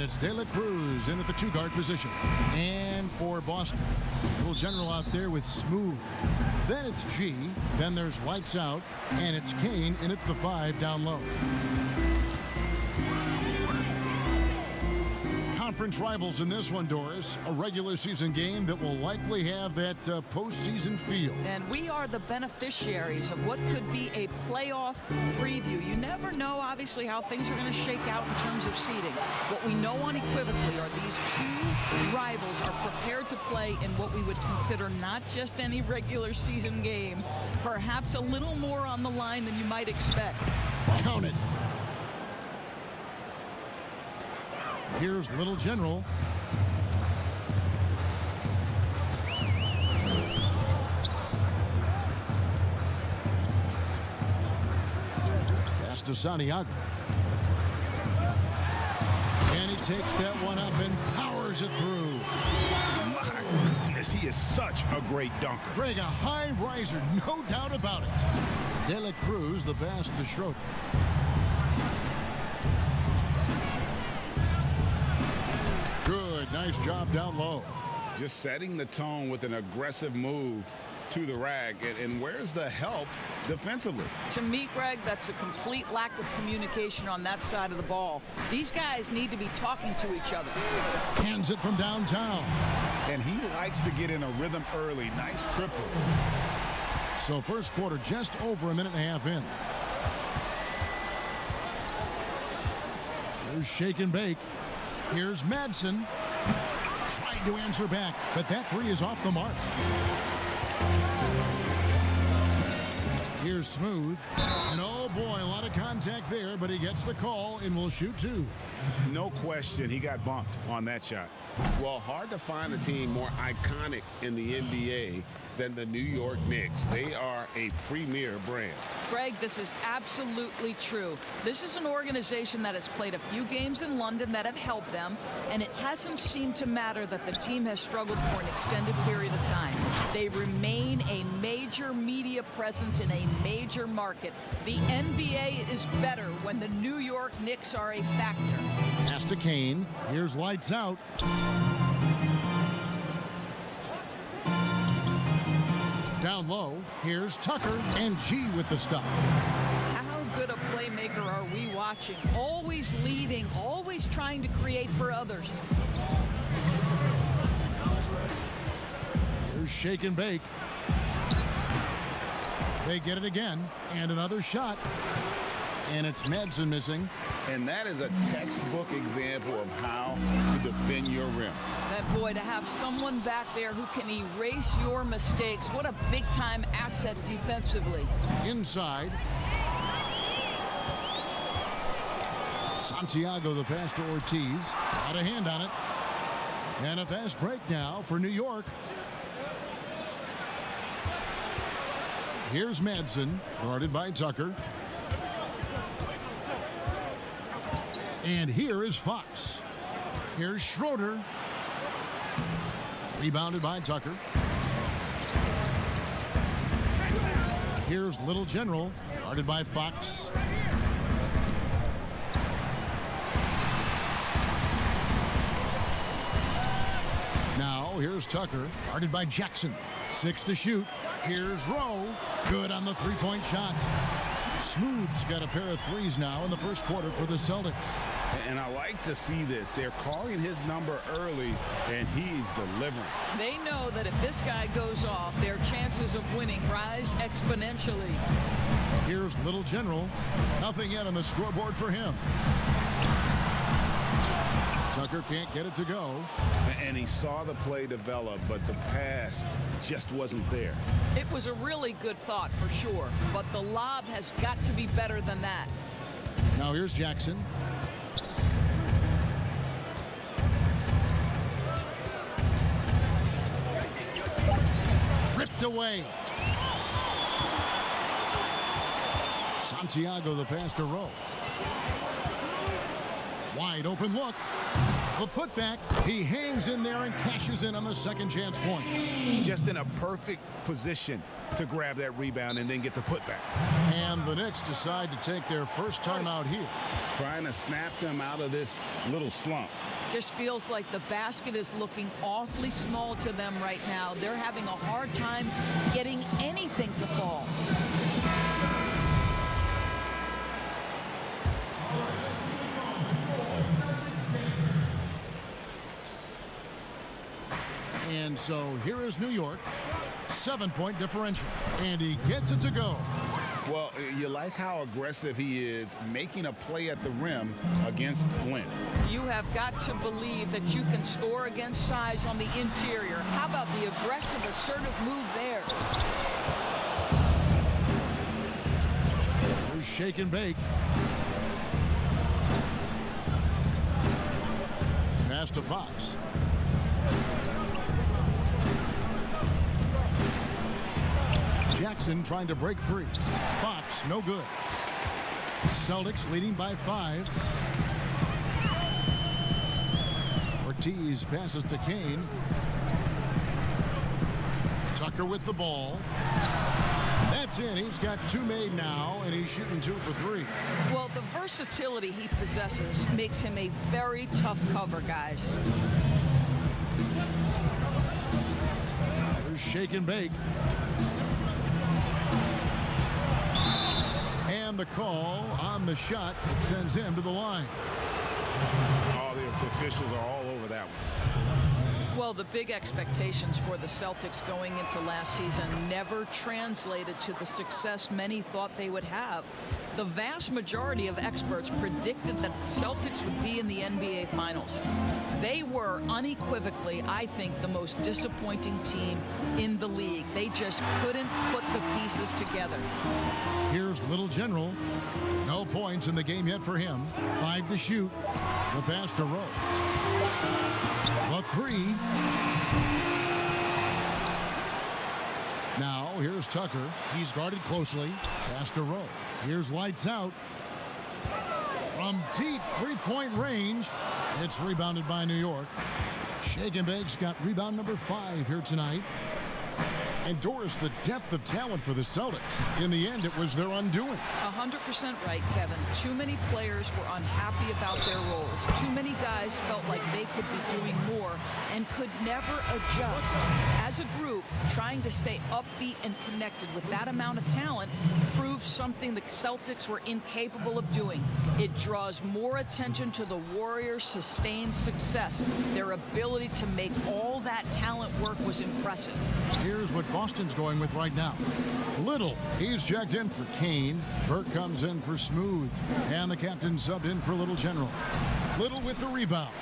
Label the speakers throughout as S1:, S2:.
S1: it's De La Cruz in at the two-guard position. And for Boston, little general out there with Smooth. Then it's G. Then there's Lights Out. And it's Kane in at the 5 down low. Conference rivals in this one, Doris. A regular season game that will likely have that postseason feel.
S2: And we are the beneficiaries of what could be a playoff preview. You never know, obviously, how things are going to shake out in terms of seeding. What we know unequivocally are these two rivals are prepared to play in what we would consider not just any regular season game, perhaps a little more on the line than you might expect.
S1: Count it. Here's Little General. Pass to Santiago. And he takes that one up and powers it through.
S3: My goodness, he is such a great dunker.
S1: Greg, a high riser, no doubt about it. De La Cruz, the pass to Schroeder. Good, nice job down low.
S3: Just setting the tone with an aggressive move to the rack. And where's the help defensively?
S2: To me, Greg, that's a complete lack of communication on that side of the ball. These guys need to be talking to each other.
S1: Hands it from downtown.
S3: And he likes to get in a rhythm early. Nice triple.
S1: So first quarter just over a minute and a half in. Here's Shake and Bake. Here's Madsen. Tried to answer back, but that three is off the mark. Here's Smooth. And oh boy, a lot of contact there, but he gets the call and will shoot two.
S3: No question, he got bumped on that shot.
S4: Well, hard to find a team more iconic in the NBA than the New York Knicks. They are a premier brand.
S2: Greg, this is absolutely true. This is an organization that has played a few games in London that have helped them, and it hasn't seemed to matter that the team has struggled for an extended period of time. They remain a major media presence in a major market. The NBA is better when the New York Knicks are a factor.
S1: Pass to Kane. Here's Lights Out. Down low, here's Tucker and G with the stuff.
S2: How good a playmaker are we watching? Always leading, always trying to create for others.
S1: Here's Shake and Bake. They get it again, and another shot. And it's Madsen missing.
S3: And that is a textbook example of how to defend your rim.
S2: That boy, to have someone back there who can erase your mistakes, what a big-time asset defensively.
S1: Inside. Santiago, the pass to Ortiz. Got a hand on it. And a fast break now for New York. Here's Madsen, guarded by Tucker. And here is Fox. Here's Schroeder. Rebounded by Tucker. Here's Little General, guarded by Fox. Now here's Tucker, guarded by Jackson. 6 to shoot. Here's Rowe. Good on the three-point shot. Smooth's got a pair of threes now in the first quarter for the Celtics.
S3: And I like to see this. They're calling his number early, and he's delivering.
S2: They know that if this guy goes off, their chances of winning rise exponentially.
S1: Here's Little General. Nothing yet on the scoreboard for him. Tucker can't get it to go.
S3: And he saw the play develop, but the pass just wasn't there.
S2: It was a really good thought for sure, but the lob has got to be better than that.
S1: Now here's Jackson. Ripped away. Santiago, the pass to Rowe. Wide open look. The putback. He hangs in there and cashes in on the second chance points.
S3: Just in a perfect position to grab that rebound and then get the putback.
S1: And the Knicks decide to take their first timeout here.
S3: Trying to snap them out of this little slump.
S2: Just feels like the basket is looking awfully small to them right now. They're having a hard time getting anything to fall.
S1: And so here is New York, 7-point differential, and he gets it to go.
S3: Well, you like how aggressive he is making a play at the rim against length.
S2: You have got to believe that you can score against size on the interior. How about the aggressive, assertive move there?
S1: Here's shake and bake. Pass to Fox. Jackson trying to break free. Fox, no good. Celtics leading by 5. Ortiz passes to Kane. Tucker with the ball. That's in. He's got 2 made now, and he's shooting 2 for 3.
S2: Well, the versatility he possesses makes him a very tough cover, guys.
S1: There's shake and bake. And the call on the shot that sends him to the line.
S3: All the officials are all over that one.
S2: Well, the big expectations for the Celtics going into last season never translated to the success many thought they would have. The vast majority of experts predicted that the Celtics would be in the NBA Finals. They were unequivocally, I think, the most disappointing team in the league. They just couldn't put the pieces together.
S1: Here's Little General. No points in the game yet for him. 5 to shoot. The pass to Rowe. The 3. Now here's Tucker. He's guarded closely. Pass to Rowe. Here's lights out. From deep 3-point range. It's rebounded by New York. Shake and Bake's got rebound number 5 here tonight. And Doris, the depth of talent for the Celtics. In the end, it was their undoing.
S2: 100% right, Kevin. Too many players were unhappy about their roles. Too many guys felt like they could be doing more and could never adjust. As a group, trying to stay upbeat and connected with that amount of talent proves something the Celtics were incapable of doing. It draws more attention to the Warriors' sustained success. Their ability to make all that talent work was impressive.
S1: Here's what Boston's going with right now. Little, he's checked in for Kane. Burke comes in for Smooth. And the captain subbed in for Little General. Little with the rebound.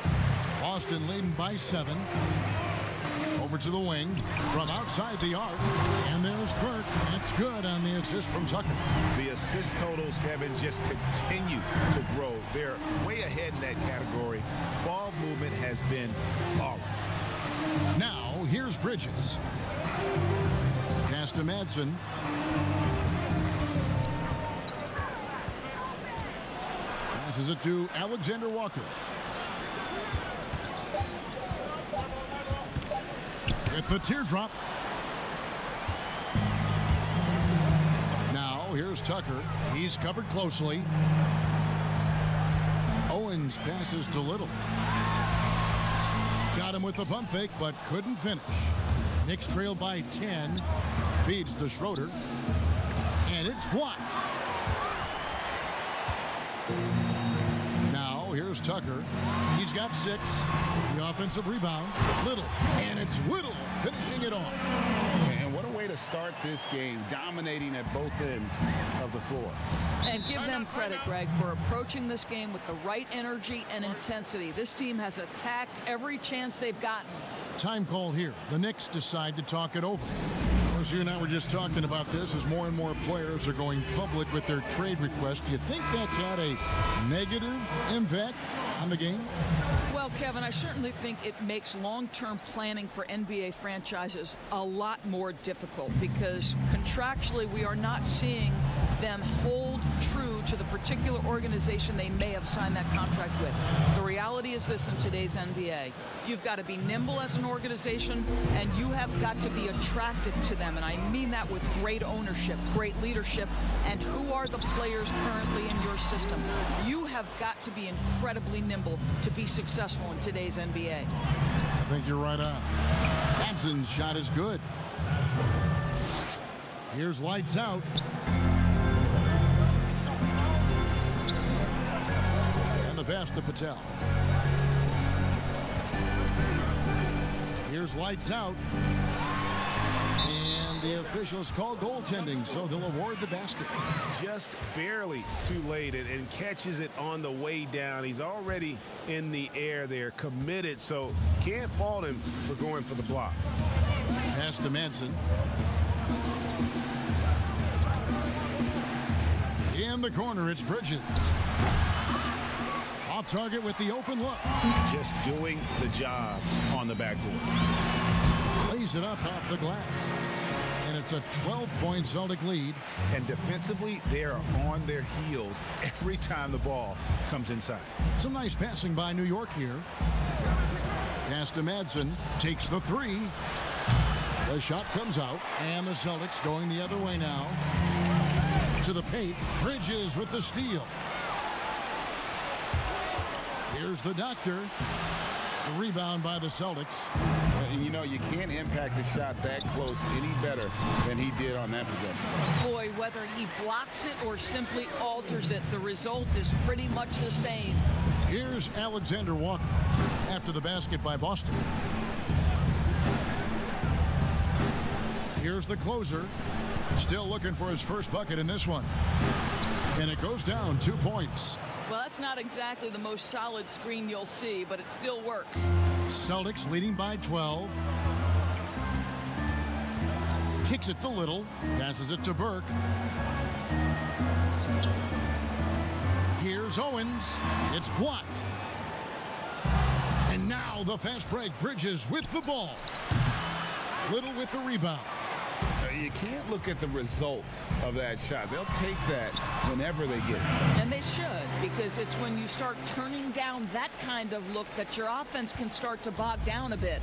S1: Boston leading by 7. Over to the wing from outside the arc. And there's Burke. That's good on the assist from Tucker.
S3: The assist totals, Kevin, just continue to grow. They're way ahead in that category. Ball movement has been flawless.
S1: Now, here's Bridges. Pass to Madsen. Passes it to Alexander Walker. With the teardrop. Now, here's Tucker. He's covered closely. Owens passes to Little. Got him with the pump fake, but couldn't finish. Knicks trail by 10. Feeds to Schroeder. And it's blocked. Now, here's Tucker. He's got 6. The offensive rebound. Little. And it's Little finishing it off.
S3: And what a way to start this game, dominating at both ends of the floor.
S2: And give them credit, Greg, for approaching this game with the right energy and intensity. This team has attacked every chance they've gotten.
S1: Time call here. The Knicks decide to talk it over. Of course, you and I were just talking about this as more and more players are going public with their trade requests. Do you think that's had a negative impact on the game?
S2: Well, Kevin, I certainly think it makes long-term planning for NBA franchises a lot more difficult because contractually we are not seeing them hold true to the particular organization they may have signed that contract with. The reality is this in today's NBA. You've got to be nimble as an organization, and you have got to be attractive to them and I mean that with great ownership, great leadership, and who are the players currently in your system. You have got to be incredibly nimble to be successful in today's NBA.
S1: I think you're right on. Madson's shot is good. Here's lights out. And the pass to Patel. Here's lights out. And the officials call goaltending, so they'll award the basket.
S3: Just barely too late and catches it on the way down. He's already in the air there, committed, so can't fault him for going for the block.
S1: Pass to Manson. In the corner, it's Bridges. Off target with the open look.
S3: Just doing the job on the backboard.
S1: Lays it up off the glass. And it's a 12-point Celtic lead.
S3: And defensively, they are on their heels every time the ball comes inside.
S1: Some nice passing by New York here. Pass to Madsen. Takes the three. The shot comes out. And the Celtics going the other way now. To the paint. Bridges with the steal. Here's the doctor. The rebound by the Celtics.
S4: You know, you can't impact a shot that close any better than he did on that possession.
S2: Boy, whether he blocks it or simply alters it, the result is pretty much the same.
S1: Here's Alexander Walker after the basket by Boston. Here's the closer. Still looking for his first bucket in this one. And it goes down 2 points.
S2: Well, that's not exactly the most solid screen you'll see, but it still works.
S1: Celtics leading by 12. Kicks it to Little. Passes it to Burke. Here's Owens. It's blocked. And now the fast break. Bridges with the ball. Little with the rebound.
S4: You can't look at the result of that shot. They'll take that whenever they get it.
S2: And they should, because it's when you start turning down that kind of look that your offense can start to bog down a bit.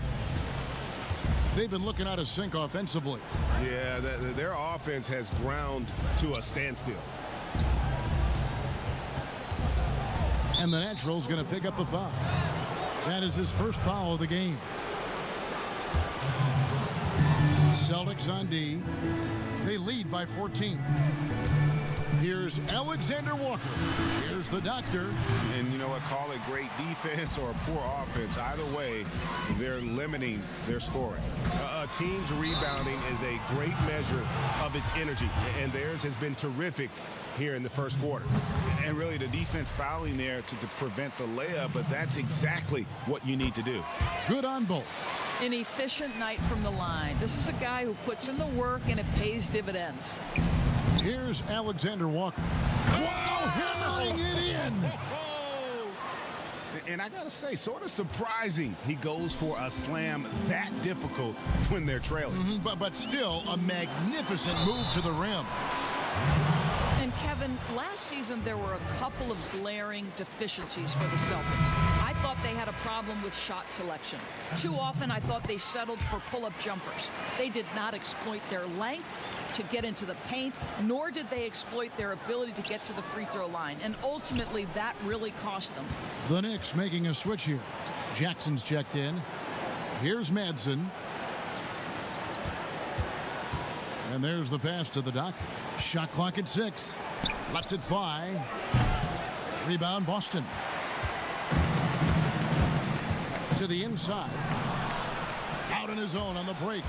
S1: They've been looking out of sync offensively.
S3: Yeah, their offense has ground to a standstill.
S1: And the Natural's going to pick up the foul. That is his first foul of the game. Celtics on D. They lead by 14. Here's Alexander Walker. Here's the doctor.
S3: And you know what? Call it great defense or poor offense. Either way, they're limiting their scoring. A team's rebounding is a great measure of its energy, and theirs has been terrific here in the first quarter. And really, the defense fouling there to prevent the layup, but that's exactly what you need to do.
S1: Good on both.
S2: An efficient night from the line. This is a guy who puts in the work, and it pays dividends.
S1: Here's Alexander Walker. Wow, hammering it in.
S3: And I got to say, sort of surprising he goes for a slam that difficult when they're trailing.
S1: But still a magnificent move to the rim.
S2: And Kevin, last season there were a couple of glaring deficiencies for the Celtics. I thought they had a problem with shot selection. Too often I thought they settled for pull-up jumpers. They did not exploit their length to get into the paint, nor did they exploit their ability to get to the free throw line. And ultimately that really cost them.
S1: The Knicks making a switch here. Jackson's checked in. Here's Madsen. And there's the pass to the doctor. Shot clock at 6. Lets it fly. Rebound Boston. To the inside. Out on his own on the break.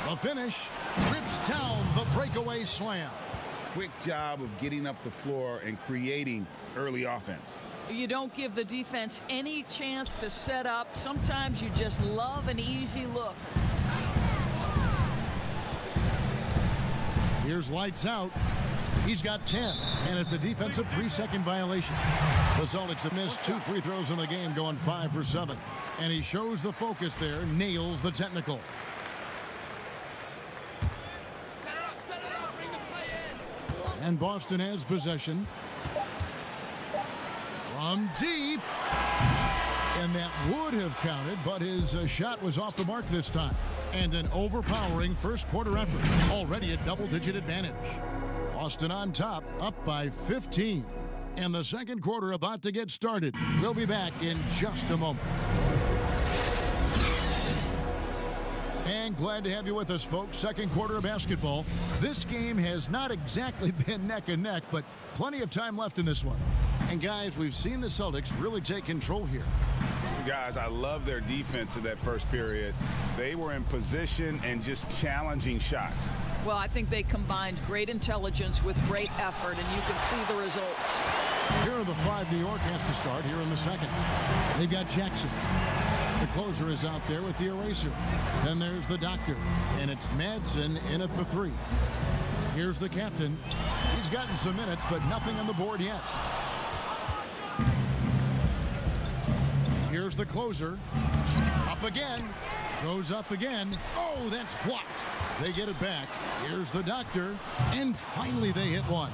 S1: The finish. Rips down the breakaway slam.
S4: Quick job of getting up the floor and creating early offense.
S2: You don't give the defense any chance to set up. Sometimes you just love an easy look.
S1: Here's lights out. He's got 10, and it's a defensive 3-second violation. The Celtics have missed 2 free throws in the game, going 5 for 7. And he shows the focus there, nails the technical. And Boston has possession. From deep. And that would have counted, but his shot was off the mark this time. And an overpowering first quarter effort. Already a double-digit advantage. Boston on top, up by 15. And the second quarter about to get started. We'll be back in just a moment. And glad to have you with us, folks. Second quarter of basketball. This game has not exactly been neck and neck, but plenty of time left in this one. And guys, we've seen the Celtics really take control here.
S3: Guys, I love their defense in that first period. They were in position and just challenging shots.
S2: Well, I think they combined great intelligence with great effort, and you can see the results.
S1: Here are the five New York has to start here in the second. They've got Jackson. The closer is out there with the eraser. Then there's the doctor, and it's Madsen in at the three. Here's the captain. He's gotten some minutes, but nothing on the board yet. Here's the closer. Up again. Goes up again. Oh, that's blocked. They get it back. Here's the doctor. And finally they hit one.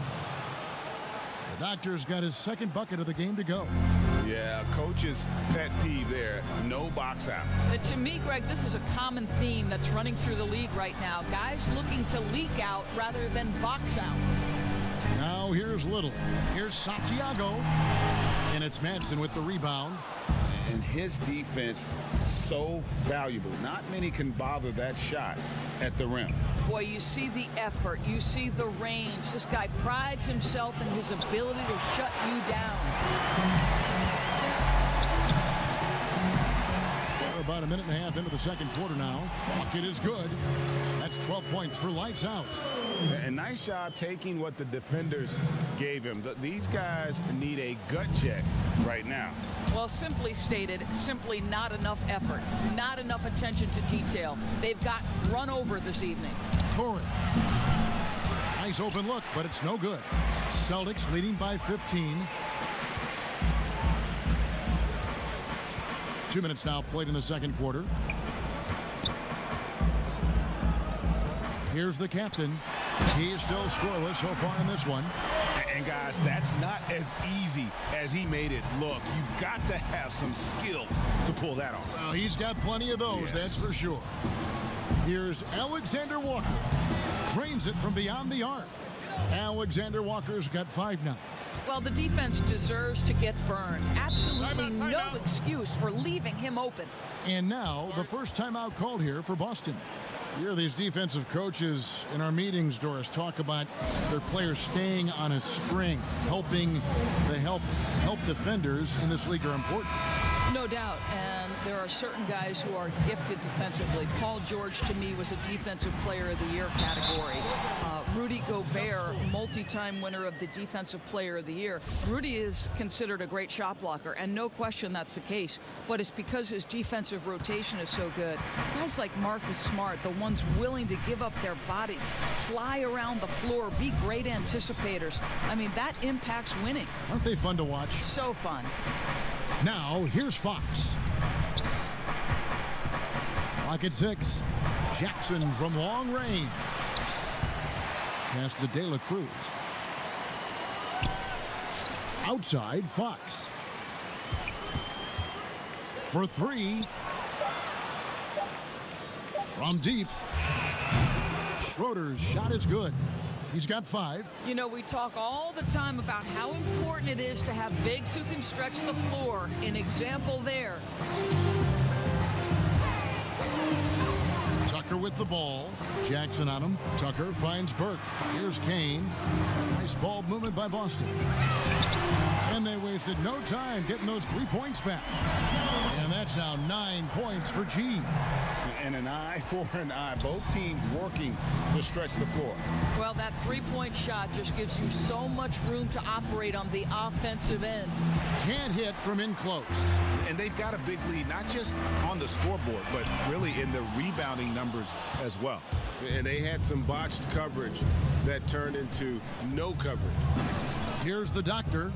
S1: The doctor's got his second bucket of the game to go.
S3: Yeah, coach's pet peeve there. No box out.
S2: But to me, Greg, this is a common theme that's running through the league right now. Guys looking to leak out rather than box out.
S1: Now here's Little. Here's Santiago. And it's Madsen with the rebound.
S4: And his defense so valuable. Not many can bother that shot at the rim.
S2: Boy, you see the effort. You see the range. This guy prides himself in his ability to shut you down.
S1: We're about a minute and a half into the second quarter now. Bucket is good. That's 12 points for lights out.
S3: And nice job taking what the defenders gave him. These guys need a gut check right now.
S2: Well, simply stated, simply not enough effort, not enough attention to detail. They've got run over this evening.
S1: Torres. Nice open look, but it's no good. Celtics leading by 15. 2 minutes now played in the second quarter. Here's the captain. He's still scoreless so far in this one.
S3: And guys, that's not as easy as he made it look. You've got to have some skills to pull that off.
S1: Well, he's got plenty of those, yes. That's for sure. Here's Alexander Walker. Drains it from beyond the arc. Alexander Walker's got 5 now.
S2: Well, the defense deserves to get burned. Absolutely no excuse for leaving him open.
S1: And now the first timeout called here for Boston. You hear these defensive coaches in our meetings, Doris, talk about their players staying on a string, helping the help defenders in this league are important.
S2: No doubt, and there are certain guys who are gifted defensively. Paul George, to me, was a Defensive Player of the Year category. Rudy Gobert, multi-time winner of the Defensive Player of the Year. Rudy is considered a great shot blocker, and no question that's the case. But it's because his defensive rotation is so good. Guys like Marcus Smart, the ones willing to give up their body, fly around the floor, be great anticipators. I mean, that impacts winning.
S1: Aren't they fun to watch?
S2: So fun.
S1: Now, here's Fox. Clock at 6. Jackson from long range. Pass to De La Cruz. Outside, Fox. For 3. From deep. Schroeder's shot is good. He's got 5.
S2: You know, we talk all the time about how important it is to have bigs who can stretch the floor. An example there.
S1: Tucker with the ball. Jackson on him. Tucker finds Burke. Here's Kane. Nice ball movement by Boston. And they wasted no time getting those 3 points back. And that's now 9 points for G.
S3: And an eye for an eye. Both teams working to stretch the floor.
S2: Well, that three-point shot just gives you so much room to operate on the offensive end.
S1: Can't hit from in close.
S3: And they've got a big lead, not just on the scoreboard, but really in the rebounding numbers as well.
S4: And they had some botched coverage that turned into no coverage.
S1: Here's the doctor.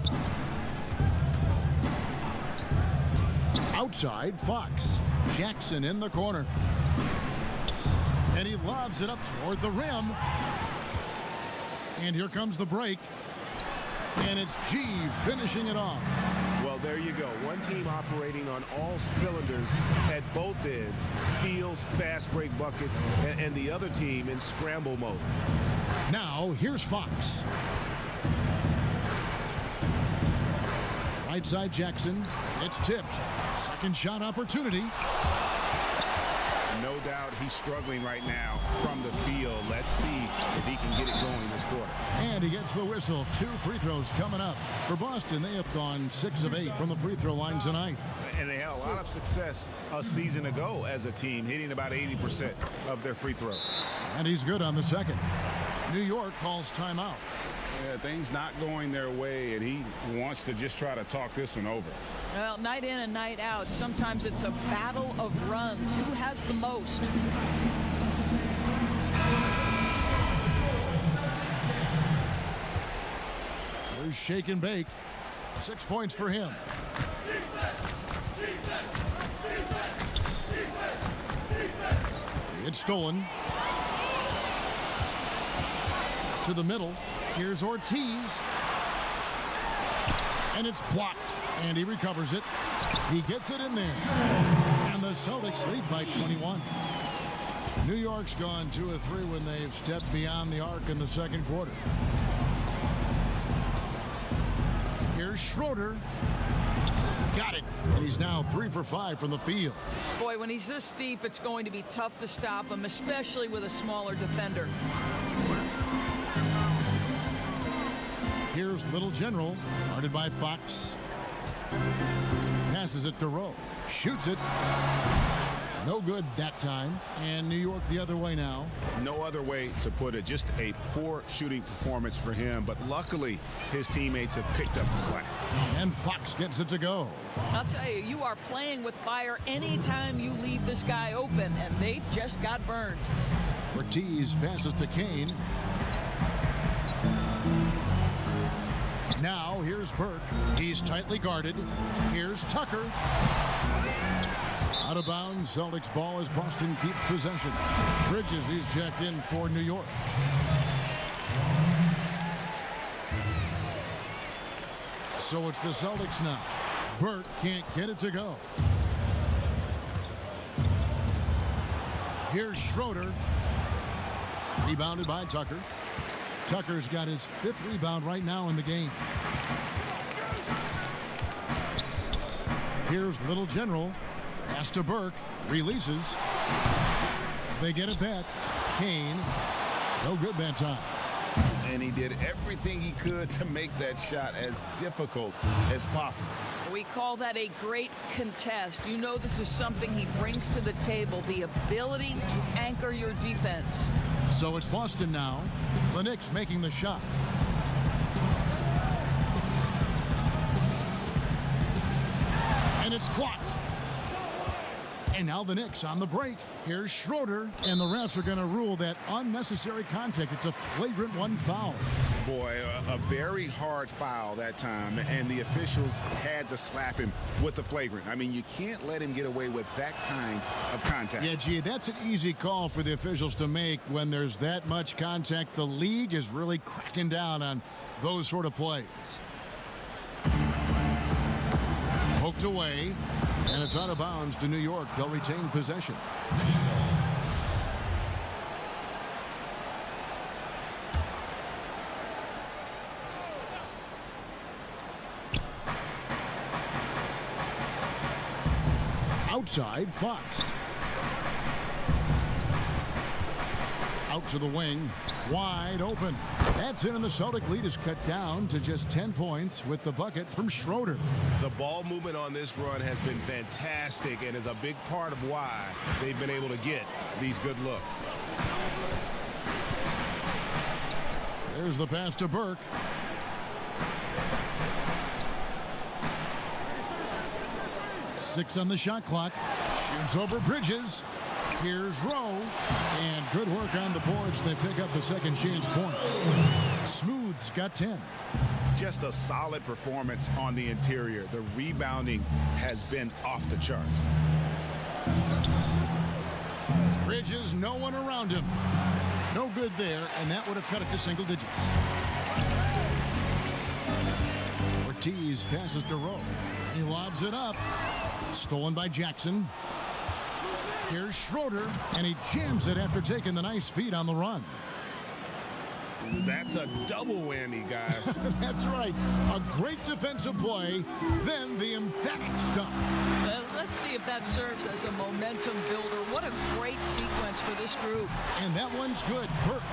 S1: Outside, Fox. Jackson in the corner. And he lobs it up toward the rim. And here comes the break. And it's G finishing it off.
S3: Well, there you go. One team operating on all cylinders at both ends. Steals, fast break buckets, and the other team in scramble mode.
S1: Now, here's Fox. Right side Jackson. It's tipped. Second shot opportunity.
S3: No doubt he's struggling right now from the field. Let's see if he can get it going this quarter.
S1: And he gets the whistle. 2 free throws coming up. For Boston, they have gone 6 of 8 from the free throw line tonight.
S3: And they had a lot of success a season ago as a team, hitting about 80% of their free throws.
S1: And he's good on the second. New York calls timeout.
S4: Yeah, things not going their way, and he wants to just try to talk this one over.
S2: Well, night in and night out, sometimes it's a battle of runs. Who has the most?
S1: Here's Shake and Bake. 6 points for him. It's stolen. To the middle. Here's Ortiz. And it's blocked. And he recovers it. He gets it in there. And the Celtics lead by 21. New York's gone 2 of 3 when they've stepped beyond the arc in the second quarter. Here's Schroeder. Got it. And he's now 3 for 5 from the field.
S2: Boy, when he's this deep, it's going to be tough to stop him, especially with a smaller defender.
S1: Here's Little General, guarded by Fox. Passes it to Rowe. Shoots it. No good that time. And New York the other way now.
S3: No other way to put it. Just a poor shooting performance for him. But luckily, his teammates have picked up the slack.
S1: And Fox gets it to go.
S2: I'll tell you, you are playing with fire anytime you leave this guy open, and they just got burned.
S1: Ortiz passes to Kane. Now, here's Burke. He's tightly guarded. Here's Tucker. Out of bounds, Celtics ball as Boston keeps possession. Bridges, he's checked in for New York. So it's the Celtics now. Burke can't get it to go. Here's Schroeder. Rebounded by Tucker. Tucker's got his 5th rebound right now in the game. Here's Little General. Pass to Burke. Releases. They get it back. Kane. No good that time.
S4: And he did everything he could to make that shot as difficult as possible.
S2: We call that a great contest. You know this is something he brings to the table, the ability to anchor your defense.
S1: So it's Boston now. The Knicks making the shot. And it's blocked. And now the Knicks on the break. Here's Schroeder. And the refs are going to rule that unnecessary contact. It's a flagrant 1 foul.
S3: Boy, a very hard foul that time, and the officials had to slap him with the flagrant. I mean, you can't let him get away with that kind of contact.
S1: Yeah, gee, that's an easy call for the officials to make when there's that much contact. The league is really cracking down on those sort of plays. Poked away, and it's out of bounds to New York. They'll retain possession. Outside, Fox. Out to the wing. Wide open. That's in, and the Celtic lead is cut down to just 10 points with the bucket from Schroeder.
S3: The ball movement on this run has been fantastic and is a big part of why they've been able to get these good looks.
S1: There's the pass to Burke. Six on the shot clock. Shoots over Bridges. Here's Rowe. And good work on the boards. They pick up the second chance points. Smooth's got 10.
S3: Just a solid performance on the interior. The rebounding has been off the charts.
S1: Bridges, no one around him. No good there, and that would have cut it to single digits. Ortiz passes to Rowe. He lobs it up. Stolen by Jackson. Here's Schroeder, and he jams it after taking the nice feed on the run.
S3: That's a double whammy, guys.
S1: That's right. A great defensive play, then the emphatic stuff.
S2: Let's see if that serves as a momentum builder. What a great sequence for this group.
S1: And that one's good. Burke.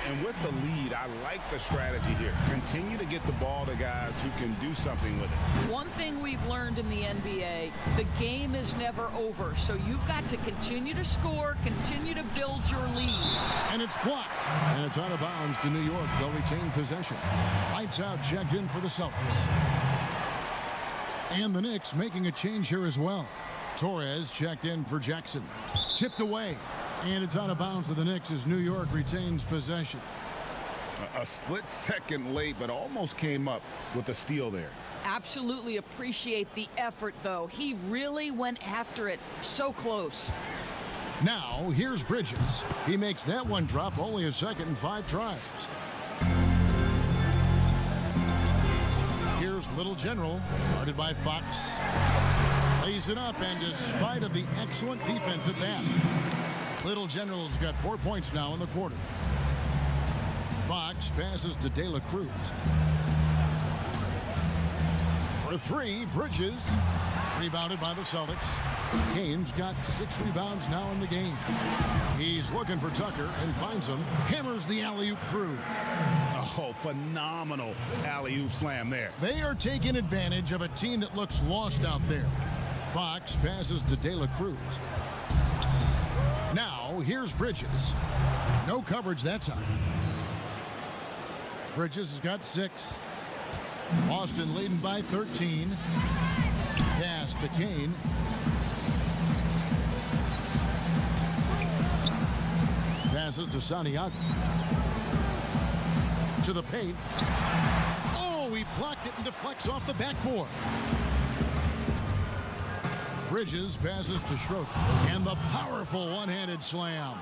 S3: And with the lead, I like the strategy here. Continue to get the ball to guys who can do something with it.
S2: One thing we've learned in the NBA, the game is never over. So you've got to continue to score, continue to build your lead.
S1: And it's blocked. And it's out of bounds to New York. They'll retain possession. Lights out checked in for the Celtics. And the Knicks making a change here as well. Torres checked in for Jackson. Tipped away. And it's out of bounds to the Knicks as New York retains possession.
S3: A split second late, but almost came up with a steal there.
S2: Absolutely appreciate the effort, though. He really went after it. So close.
S1: Now, here's Bridges. He makes that one drop only a second and 5 tries. Here's Little General, guarded by Fox. Lays it up, and despite of the excellent defense at that, Little General's got 4 points now in the quarter. Fox passes to De La Cruz. For 3, Bridges. Rebounded by the Celtics. Kane's got 6 rebounds now in the game. He's looking for Tucker and finds him. Hammers the alley-oop through.
S3: Oh, phenomenal alley-oop slam there.
S1: They are taking advantage of a team that looks lost out there. Fox passes to De La Cruz. Now, here's Bridges. No coverage that time. Bridges has got 6. Boston leading by 13. Pass to Kane. Passes to Santiago. To the paint. Oh, he blocked it and deflects off the backboard. Bridges passes to Schroeder. And the powerful one-handed slam.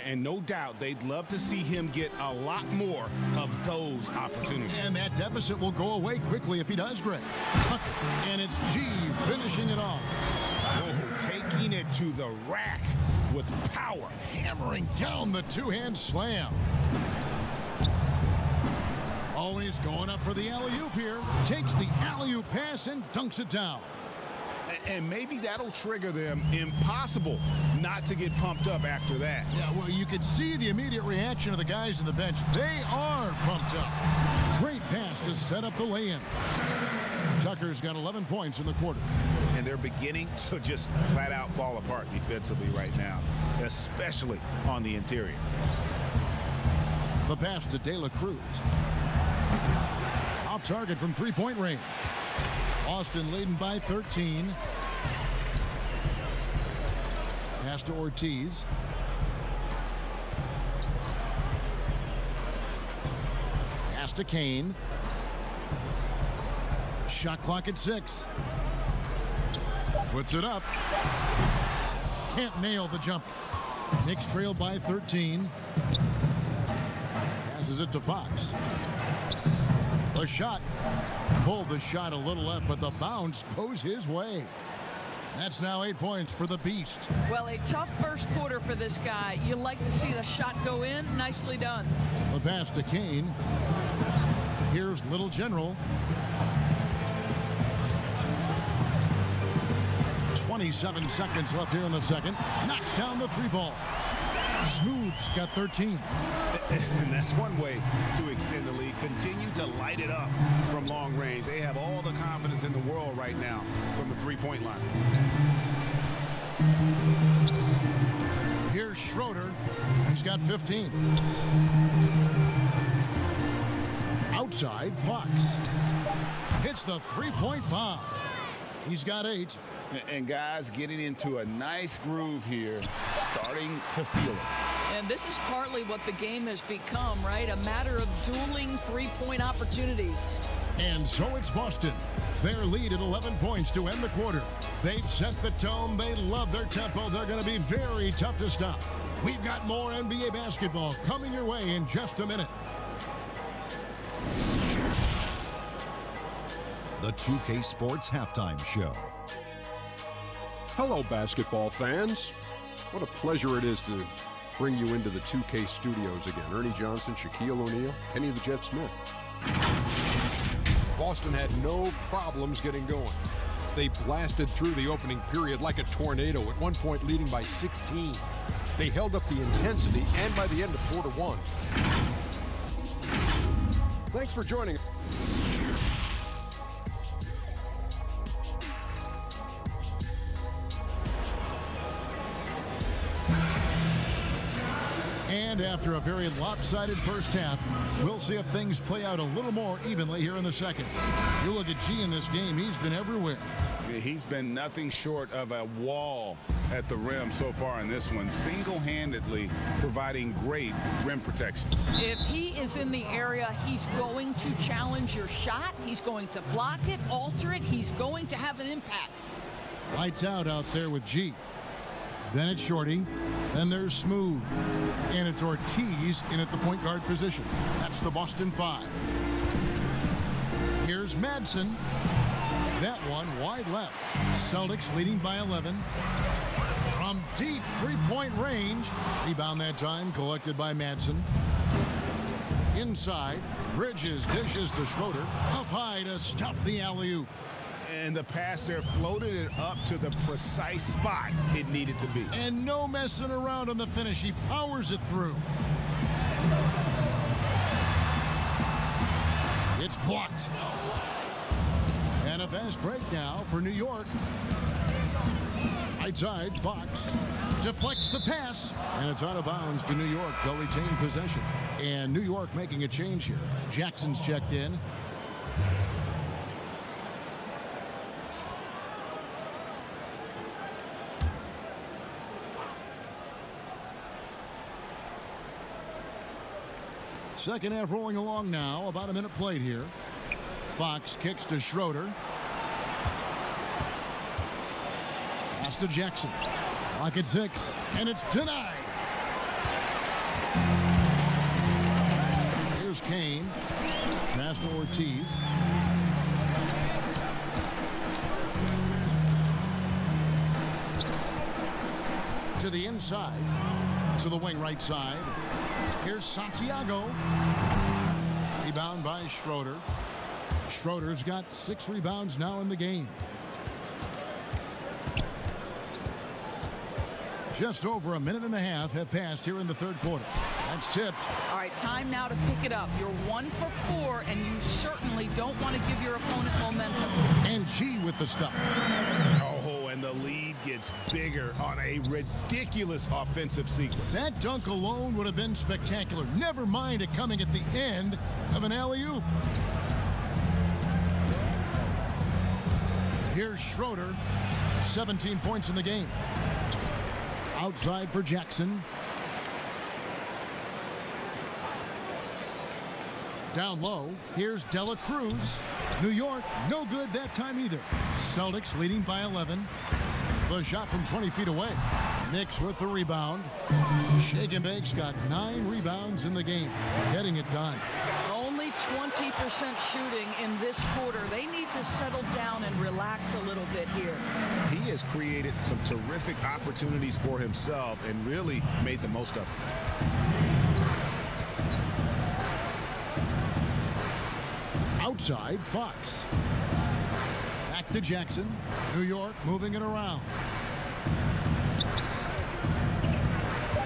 S3: And no doubt they'd love to see him get a lot more of those opportunities.
S1: And that deficit will go away quickly if he does, Greg. Tucker. And it's G finishing it off.
S3: Oh, taking it to the rack with power.
S1: Hammering down the two-hand slam. Always going up for the alley-oop here. Takes the alley-oop pass and dunks it down.
S3: And maybe that'll trigger them. Impossible not to get pumped up after that.
S1: Yeah, well, you could see the immediate reaction of the guys on the bench. They are pumped up. Great pass to set up the lay-in. Tucker's got 11 points in the quarter.
S3: And they're beginning to just flat out fall apart defensively right now, especially on the interior.
S1: The pass to De La Cruz. Off target from three-point range. Boston leading by 13. Pass to Ortiz. Pass to Kane. Shot clock at 6. Puts it up. Can't nail the jumper. Knicks trail by 13. Passes it to Fox. The shot. Pulled the shot a little left, but the bounce goes his way. That's now 8 points for the Beast.
S2: Well, a tough first quarter for this guy. You like to see the shot go in. Nicely done.
S1: The pass to Kane. Here's Little General. 27 seconds left here in the second. Knocks down the 3-ball. Smooth's got 13.
S3: And that's one way to extend the lead. Continue to light it up from long range. They have all the confidence in the world right now from the three-point line.
S1: Here's Schroeder. He's got 15. Outside, Fox. Hits the three-point bomb. He's got 8.
S3: And guys getting into a nice groove here, starting to feel it.
S2: And this is partly what the game has become, right? A matter of dueling three-point opportunities.
S1: And so it's Boston. Their lead at 11 points to end the quarter. They've set the tone. They love their tempo. They're going to be very tough to stop. We've got more NBA basketball coming your way in just a minute.
S5: the 2K Sports Halftime Show.
S6: Hello, basketball fans. What a pleasure it is to bring you into the 2K studios again. Ernie Johnson, Shaquille O'Neal, Kenny the Jet Smith. Boston had no problems getting going. They blasted through the opening period like a tornado, at one point leading by 16. They held up the intensity, and by the end of quarter one. Thanks for joining us.
S1: And after a very lopsided first half, we'll see if things play out a little more evenly here in the second. You look at G in this game, he's been everywhere.
S4: He's been nothing short of a wall at the rim so far in this one, single-handedly providing great rim protection.
S2: If he is in the area, he's going to challenge your shot. He's going to block it, alter it. He's going to have an impact.
S1: Lights out there with G. Then it's Shorty. Then there's Smooth. And it's Ortiz in at the point guard position. That's the Boston 5. Here's Madsen. That one wide left. Celtics leading by 11. From deep three-point range. Rebound that time collected by Madsen. Inside. Bridges dishes to Schroeder. Up high to stuff the alley-oop.
S4: And the pass there floated it up to the precise spot it needed to be.
S1: And no messing around on the finish. He powers it through. It's blocked. And a fast break now for New York. Right side, Fox deflects the pass. And it's out of bounds to New York. They'll retain possession. And New York making a change here. Jackson's checked in. Second half rolling along now. About a minute played here. Fox kicks to Schroeder. Pass to Jackson. Clock at 6. And it's denied. Here's Kane. Pass to Ortiz. To the inside. To the wing right side. Here's Santiago. Rebound by Schroeder. Schroeder's got 6 rebounds now in the game. Just over a minute and a half have passed here in the third quarter. That's tipped.
S2: All right, time now to pick it up. You're 1 for 4, and you certainly don't want to give your opponent momentum.
S1: And G with the stuff.
S4: Oh, and the lead gets bigger on a ridiculous offensive sequence.
S1: That dunk alone would have been spectacular. Never mind it coming at the end of an alley-oop. Here's Schroeder. 17 points in the game. Outside for Jackson. Down low, here's Dela Cruz. New York, no good that time either. Celtics leading by 11. The shot from 20 feet away. Knicks with the rebound. Shake and Bake's got 9 rebounds in the game. Getting it done.
S2: Only 20% shooting in this quarter. They need to settle down and relax a little bit here.
S3: He has created some terrific opportunities for himself and really made the most of it.
S1: Outside, Fox. Back to Jackson. New York moving it around.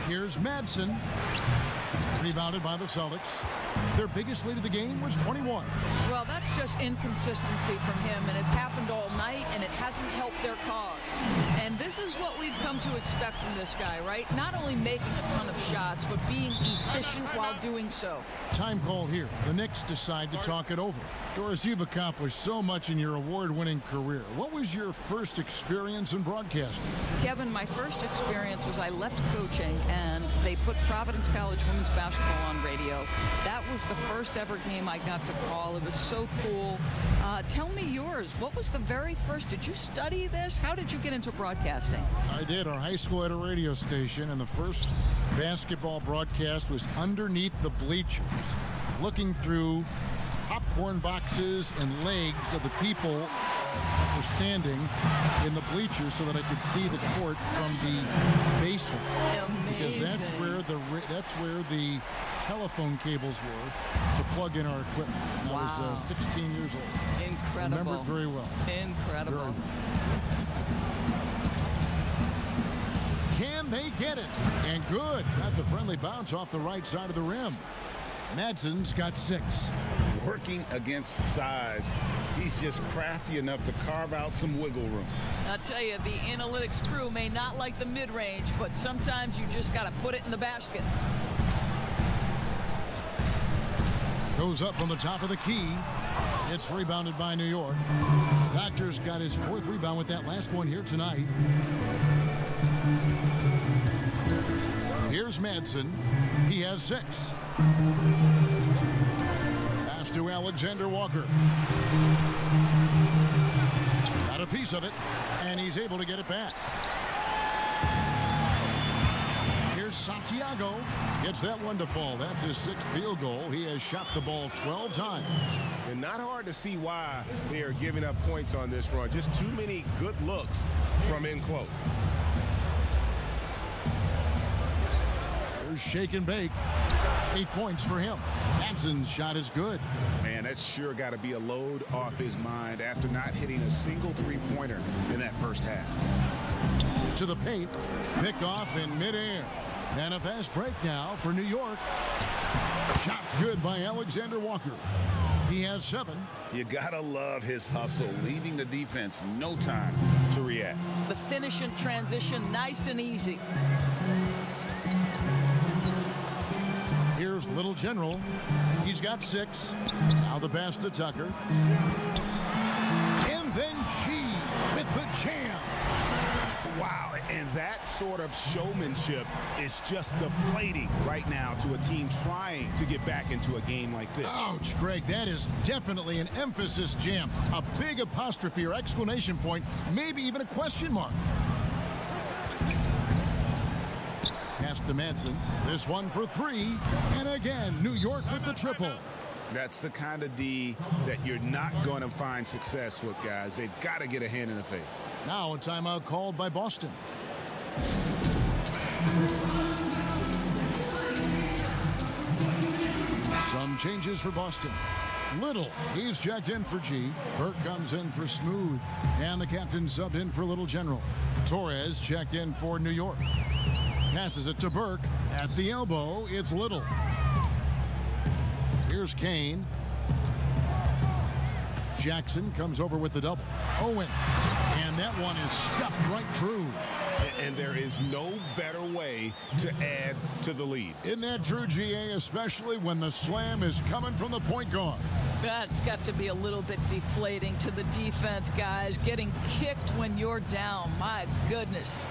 S1: Here's Madsen. Rebounded by the Celtics. Their biggest lead of the game was 21.
S2: Well, that's just inconsistency from him, and it's happened all night, and it hasn't helped their cause. And this is what we've come to expect from this guy, right? Not only making a ton of shots, but being efficient while doing so.
S1: Time call here. The Knicks decide to talk it over. Doris, you've accomplished so much in your award-winning career. What was your first experience in broadcasting?
S2: Kevin, my first experience was I left coaching, and they put Providence College women's basketball on radio. That was the first ever game I got to call. It was so cool. Tell me yours. What was the very first? Did you study this? How did you get into broadcasting?
S1: I did. Our high school had a radio station, and the first basketball broadcast was underneath the bleachers, looking through pop popcorn boxes and legs of the people that were standing in the bleachers so that I could see the court from the basement. Because that's where the telephone cables were to plug in our equipment. And I was 16 years old.
S2: Incredible.
S1: Remember it very well.
S2: Incredible.
S1: Can they get it? And good. Got the friendly bounce off the right side of the rim. Madsen's got 6.
S4: Working against size, he's just crafty enough to carve out some wiggle room.
S2: I'll tell you, the analytics crew may not like the mid-range, but sometimes you just got to put it in the basket.
S1: Goes up from the top of the key. It's rebounded by New York. The Doctor's got his 4th rebound with that last one here tonight. Here's Madsen. He has 6. Pass to Alexander Walker. Got a piece of it, and he's able to get it back. Here's Santiago. Gets that one to fall. That's his 6th field goal. He has shot the ball 12 times.
S3: And not hard to see why they are giving up points on this run. Just too many good looks from in close.
S1: Here's Shake and Bake. 8 points for him. Madsen's shot is good.
S4: Man, that's sure got to be a load off his mind after not hitting a single three-pointer in that first half.
S1: To the paint. Picked off in midair. And a fast break now for New York. Shots good by Alexander Walker. He has 7.
S4: You got to love his hustle, leaving the defense no time to react.
S2: The finish and transition, nice and easy.
S1: Here's Little General. He's got 6. Now the pass to Tucker. And then G with the jam.
S3: Wow, and that sort of showmanship is just deflating right now to a team trying to get back into a game like this.
S1: Ouch, Greg, that is definitely an emphasis jam. A big apostrophe or exclamation point, maybe even a question mark. Pass to Madsen. This one for 3. And again, New York with the triple.
S4: That's the kind of D that you're not going to find success with, guys. They've got to get a hand in the face.
S1: Now a timeout called by Boston. Some changes for Boston. Little, he's checked in for G. Burke comes in for Smooth. And the captain subbed in for Little General. Torres checked in for New York. Passes it to Burke. At the elbow, it's Little. Here's Kane. Jackson comes over with the double. Owens. And that one is stuffed right through.
S3: And there is no better way to add to the lead.
S1: Isn't that true, GA, especially when the slam is coming from the point guard?
S2: That's got to be a little bit deflating to the defense, guys. Getting kicked when you're down. My goodness.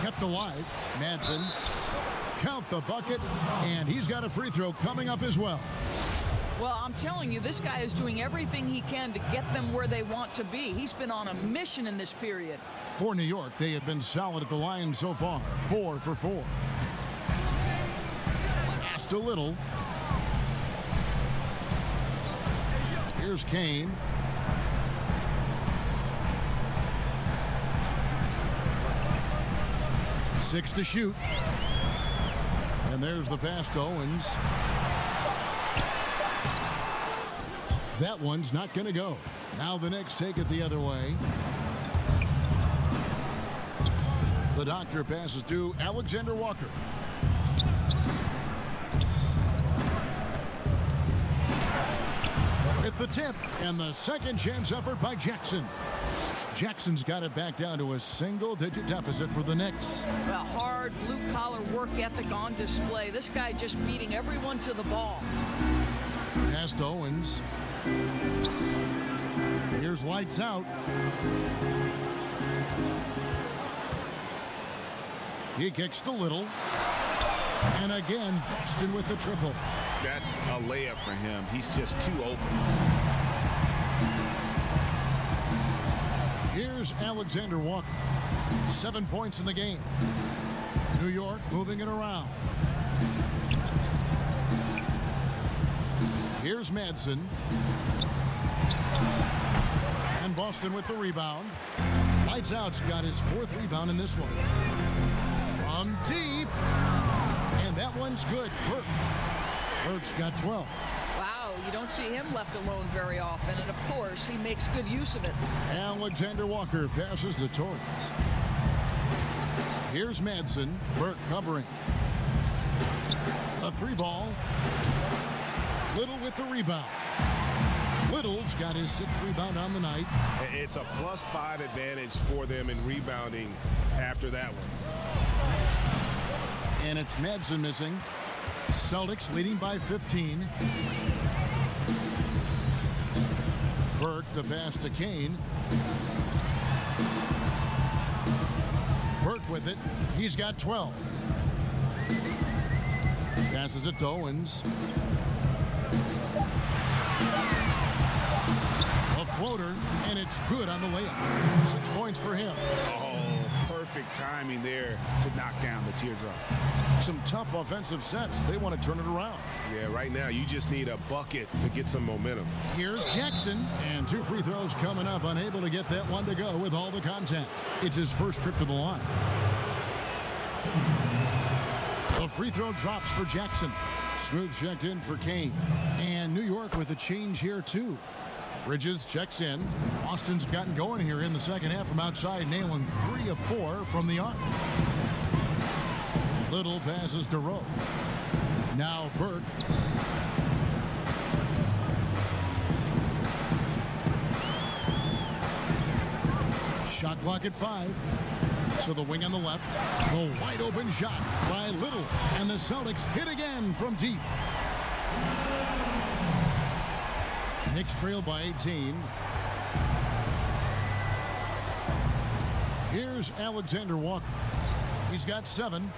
S1: Kept alive. Madsen. Count the bucket. And he's got a free throw coming up as well.
S2: Well, I'm telling you, this guy is doing everything he can to get them where they want to be. He's been on a mission in this period.
S1: For New York, they have been solid at the line so far. 4 for 4. Pass to Little. Here's Kane. Six to shoot. And there's the pass to Owens. That one's not going to go. Now the Knicks take it the other way. The Doctor passes to Alexander Walker. At the tip, and the second chance effort by Jackson. Jackson's got it back down to a single-digit deficit for the Knicks.
S2: A hard blue-collar work ethic on display. This guy just beating everyone to the ball.
S1: Pass to Owens. Here's lights out. He kicks to Little. And again, Vexton with the triple.
S4: That's a layup for him. He's just too open.
S1: Here's Alexander Walker. 7 points in the game. New York moving it around. Here's Madsen. And Boston with the rebound. Lights Out's got his 4th rebound in this one. From deep. And that one's good. Burke's got 12.
S2: Wow, you don't see him left alone very often, and of course, he makes good use of it.
S1: Alexander Walker passes to Torres. Here's Madsen. Burke covering. A 3-ball. Little with the rebound. Little's got his 6th rebound on the night.
S3: It's a +5 advantage for them in rebounding after that one.
S1: And it's Madsen missing. Celtics leading by 15. Burke, the pass to Kane. Burke with it. He's got 12. Passes it to Owens. A floater, and it's good on the layup. 6 points for him.
S4: Oh, perfect timing there to knock down the teardrop.
S1: Some tough offensive sets. They want to turn it around.
S3: Yeah, right now you just need a bucket to get some momentum.
S1: Here's Jackson, and 2 free throws coming up. Unable to get that one to go with all the contact. It's his first trip to the line. The free throw drops for Jackson. Smooth checked in for Kane. And New York with a change here, too. Bridges checks in. Austin's gotten going here in the second half from outside, nailing 3 of 4 from the arc. Little passes to Rowe. Now Burke. Shot clock at 5. So the wing on the left. A wide open shot by Little. And the Celtics hit again from deep. Knicks trail by 18. Here's Alexander Walker. He's got 7.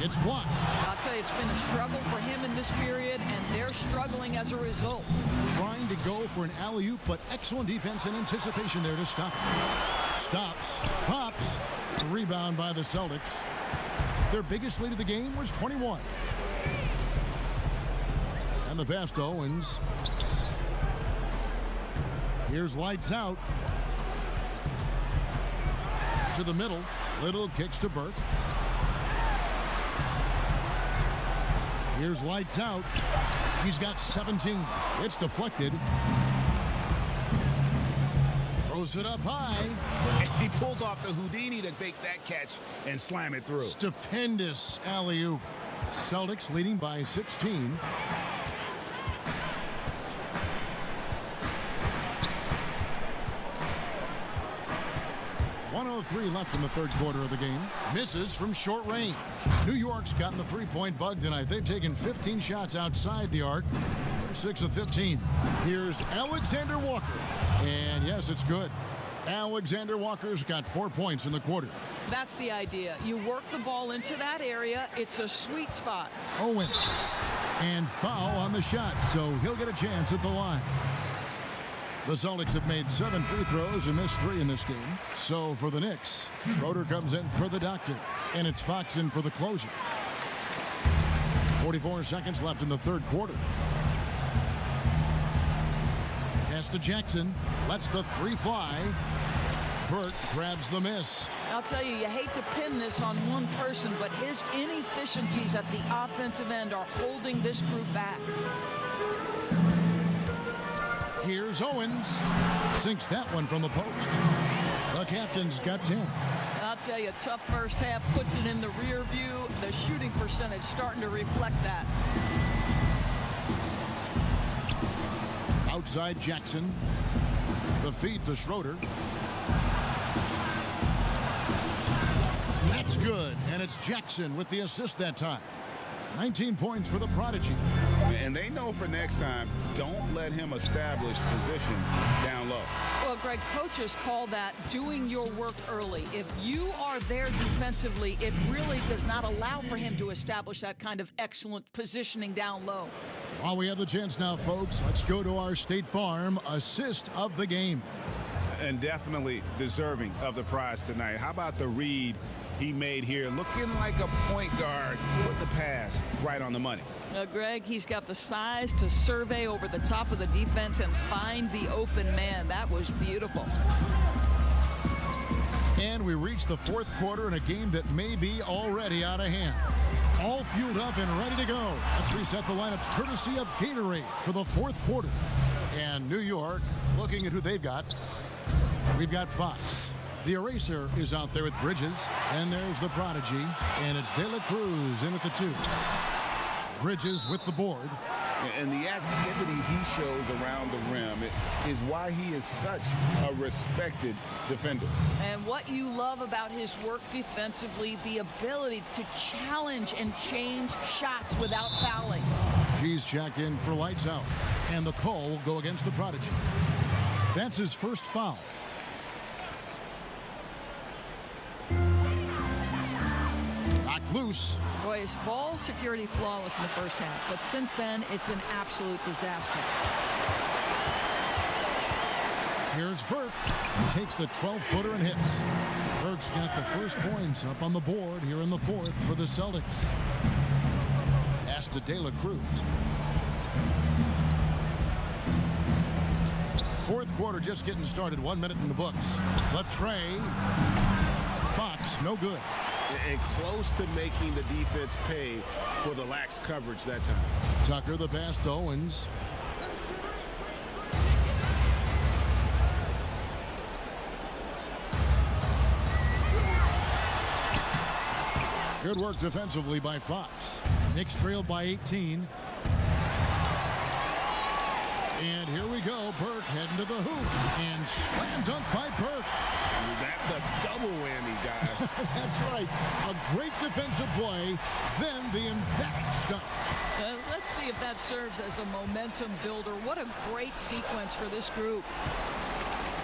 S1: It's blocked.
S2: I'll tell you, it's been a struggle for him in this period, and they're struggling as a result.
S1: Trying to go for an alley-oop, but excellent defense and anticipation there to stop it. Stops, pops, rebound by the Celtics. Their biggest lead of the game was 21. And the pass to Owens. Here's Lights Out. To the middle. Little kicks to Burke. Here's Lights Out. He's got 17. It's deflected. Throws it up high.
S4: He pulls off the Houdini to make that catch and slam it through.
S1: Stupendous alley-oop. Celtics leading by 16. .103 left in the third quarter of the game. Misses from short range. New York's gotten the three-point bug tonight. They've taken 15 shots outside the arc. They're 6 of 15. Here's Alexander Walker. And yes, it's good. Alexander Walker's got 4 points in the quarter.
S2: That's the idea. You work the ball into that area. It's a sweet spot.
S1: Owens. And foul on the shot, so he'll get a chance at the line. The Celtics have made 7 free throws and missed 3 in this game. So for the Knicks, Schroeder comes in for the doctor, and it's Fox in for the closer. 44 seconds left in the third quarter. Pass to Jackson, lets the 3 fly. Burke grabs the miss.
S2: I'll tell you, you hate to pin this on one person, but his inefficiencies at the offensive end are holding this group back.
S1: Here's Owens. Sinks that one from the post. The captain's got 10.
S2: I'll tell you, tough first half, puts it in the rear view. The shooting percentage starting to reflect that.
S1: Outside Jackson. The feed to Schroeder. That's good, and it's Jackson with the assist that time. 19 points for the prodigy.
S4: And they know for next time, don't let him establish position down low.
S2: Well, Greg, coaches call that doing your work early. If you are there defensively, it really does not allow for him to establish that kind of excellent positioning down low.
S1: While we have the chance now, folks, let's go to our State Farm assist of the game.
S4: And definitely deserving of the prize tonight. How about the read he made here? Looking like a point guard. Put the pass right on the money.
S2: Greg, he's got the size to survey over the top of the defense and find the open man. That was beautiful.
S1: And we reach the fourth quarter in a game that may be already out of hand. All fueled up and ready to go. Let's reset the lineups courtesy of Gatorade for the fourth quarter. And New York, looking at who they've got. We've got Fox. The eraser is out there with Bridges. And there's the prodigy. And it's De La Cruz in at the 2. Bridges with the board.
S4: And the activity he shows around the rim is why he is such a respected defender.
S2: And what you love about his work defensively, the ability to challenge and change shots without fouling.
S1: G's checked in for lights out. And the call will go against the prodigy. That's his first foul. Knocked loose.
S2: Boy, his ball security flawless in the first half, but since then, it's an absolute disaster.
S1: Here's Burke. Takes the 12-footer and hits. Burke's got the first points up on the board here in the fourth for the Celtics. Pass to De La Cruz. Fourth quarter just getting started. 1 minute in the books. Latrey. Fox, no good.
S3: And close to making the defense pay for the lax coverage that time.
S1: Tucker the pass to Owens. Good work defensively by Fox. Knicks trailed by 18. And here we go. Burke heading to the hoop. And slam dunk by Burke.
S3: That's a double whammy, guys.
S1: That's right. A great defensive play, then the emphatic stuff.
S2: Let's see if that serves as a momentum builder. What a great sequence for this group.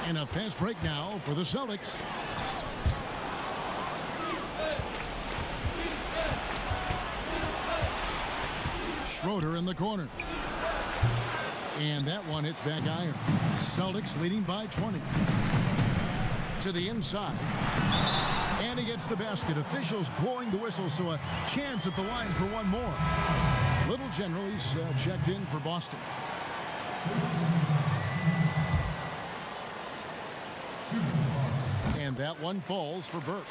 S1: And a fast break now for the Celtics. Schroeder in the corner. And that one hits back iron. Celtics leading by 20. To the inside. And he gets the basket. Officials blowing the whistle, so a chance at the line for one more. Little General's checked in for Boston. And that one falls for Burke.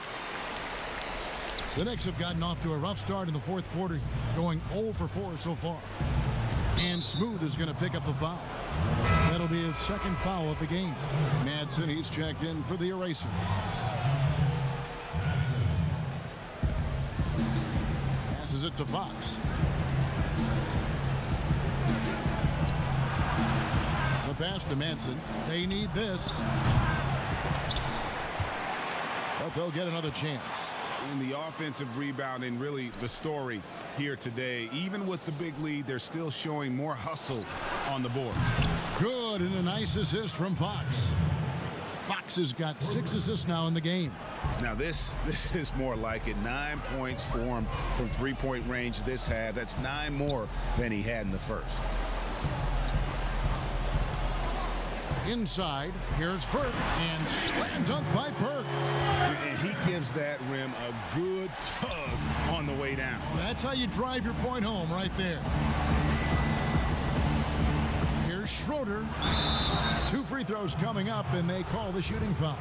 S1: The Knicks have gotten off to a rough start in the fourth quarter, going 0 for 4 so far. And Smooth is going to pick up the foul. That'll be his second foul of the game. Madsen, he's checked in for the eraser. Passes it to Fox. The pass to Madsen. They need this. But they'll get another chance.
S4: In the offensive rebounding, really the story here today. Even with the big lead, they're still showing more hustle on the board.
S1: Good, and a nice assist from Fox. Fox has got 6 assists now in the game.
S4: Now this is more like it. 9 points for him from three-point range this half. That's 9 more than he had in the first.
S1: Inside, here's Burke, and slam dunk by Burke.
S4: And he gives that rim a good tug on the way down.
S1: That's how you drive your point home right there. Here's Schroeder. 2 free throws coming up, and they call the shooting foul.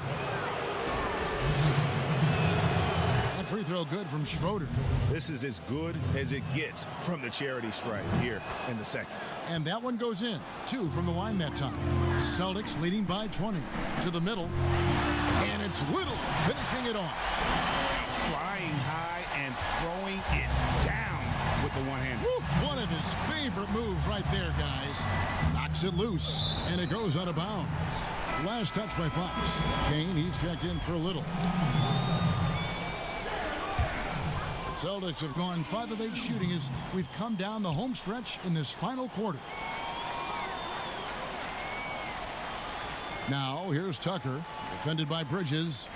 S1: That free throw good from Schroeder.
S3: This is as good as it gets from the charity stripe here in the second.
S1: And that one goes in. 2 from the line that time. Celtics leading by 20. To the middle. And it's Little finishing it off.
S4: Flying high and throwing it down with the one-hander.
S1: One of his favorite moves right there, guys. Knocks it loose, and it goes out of bounds. Last touch by Fox. Kane, he's checked in for Little. Celtics have gone 5 of 8 shooting as we've come down the home stretch in this final quarter. Now, here's Tucker, defended by Bridges.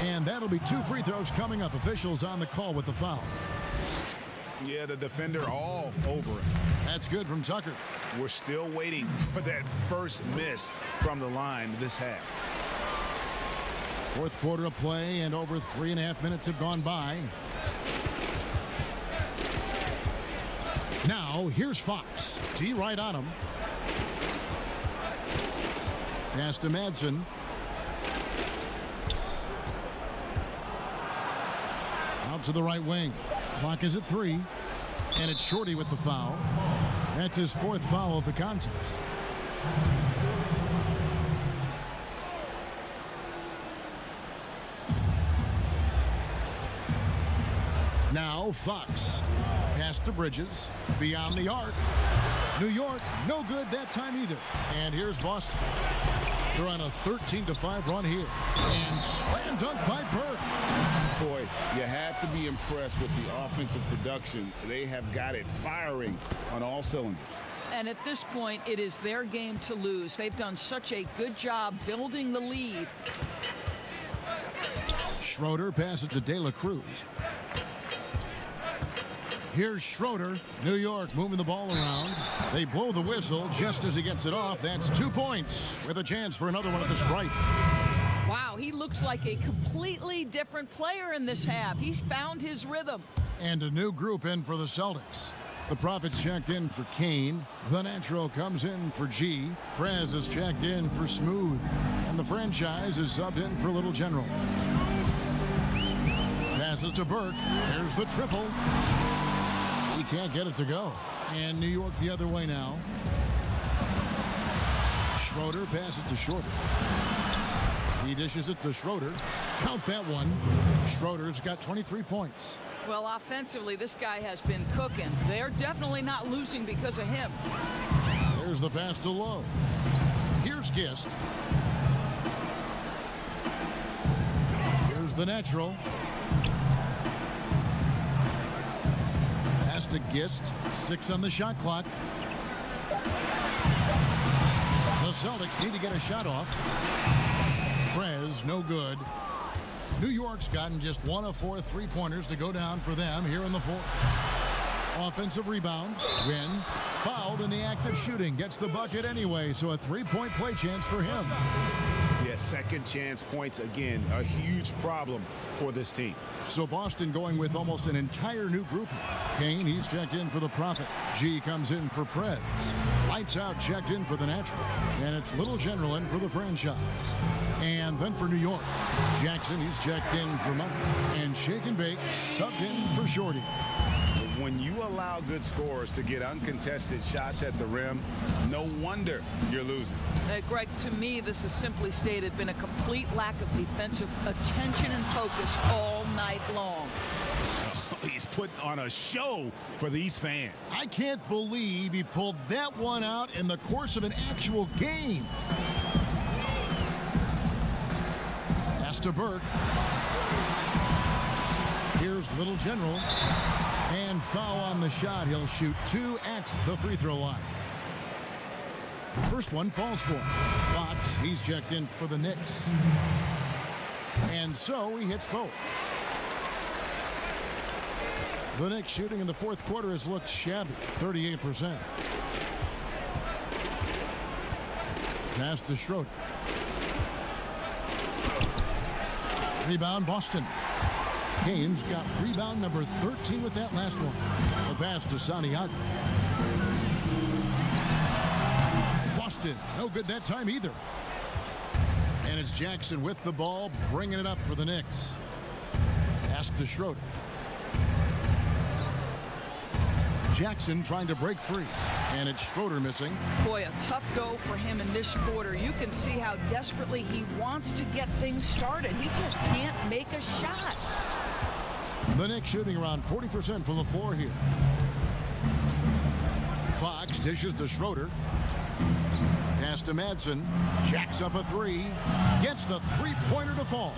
S1: And that'll be 2 free throws coming up. Officials on the call with the foul.
S3: Yeah, the defender all over it.
S1: That's good from Tucker.
S3: We're still waiting for that first miss from the line this half.
S1: Fourth quarter of play, and over 3.5 minutes have gone by. Now, here's Fox. D right on him. Pass to Madsen. Out to the right wing. Clock is at 3. And it's Shorty with the foul. That's his 4th foul of the contest. Now Fox. Pass to Bridges. Beyond the arc. New York, no good that time either. And here's Boston. They're on a 13-5 run here. And slam dunk by Burke.
S3: Boy, you have to be impressed with the offensive production. They have got it firing on all cylinders.
S2: And at this point, it is their game to lose. They've done such a good job building the lead.
S1: Schroeder passes to De La Cruz. Here's Schroeder. New York moving the ball around. They blow the whistle just as he gets it off. That's 2 points with a chance for another one at the stripe.
S2: Wow, he looks like a completely different player in this half. He's found his rhythm.
S1: And a new group in for the Celtics. The Prophets checked in for Kane. The Natural comes in for G. Prez is checked in for Smooth. And the franchise is subbed in for Little General. Passes to Burke. There's the triple. He can't get it to go. And New York the other way now. Schroeder passes to Shorter. He dishes it to Schroeder. Count that one. Schroeder's got 23 points.
S2: Well, offensively, this guy has been cooking. They're definitely not losing because of him.
S1: There's the pass to Lowe. Here's Gist. Here's the Natural. Pass to Gist. 6 on the shot clock. The Celtics need to get a shot off. Prez, no good. New York's gotten just 1 of 4 3-pointers to go down for them here in the 4th. Offensive rebound. Win. Fouled in the act of shooting. Gets the bucket anyway, so a 3-point play chance for him.
S3: Yeah, second chance points again. A huge problem for this team.
S1: So Boston going with almost an entire new group. Kane, he's checked in for the Prophet. G comes in for Prez. Lights Out checked in for the Natural. And it's Little General in for the franchise. And then for New York, Jackson, he's checked in for Money. And Shake and Bake subbed in for Shorty.
S3: When you allow good scorers to get uncontested shots at the rim, no wonder you're losing.
S2: Greg, to me, this has simply stated been a complete lack of defensive attention and focus all night long.
S3: He's putting on a show for these fans.
S1: I can't believe he pulled that one out in the course of an actual game. Pass to Burke. Here's Little General. And foul on the shot. He'll shoot 2 at the free throw line. First one falls for him. Fox, he's checked in for the Knicks. And so he hits both. The Knicks shooting in the 4th quarter has looked shabby, 38%. Pass to Schroeder. Rebound, Boston. Kane's got rebound number 13 with that last one. The pass to Santiago. Boston, no good that time either. And it's Jackson with the ball, bringing it up for the Knicks. Pass to Schroeder. Jackson trying to break free. And it's Schroeder missing.
S2: Boy, a tough go for him in this quarter. You can see how desperately he wants to get things started. He just can't make a shot.
S1: The Knicks shooting around 40% from the floor here. Fox dishes to Schroeder. Pass to Madsen. Jacks up a 3. Gets the 3-pointer to fall.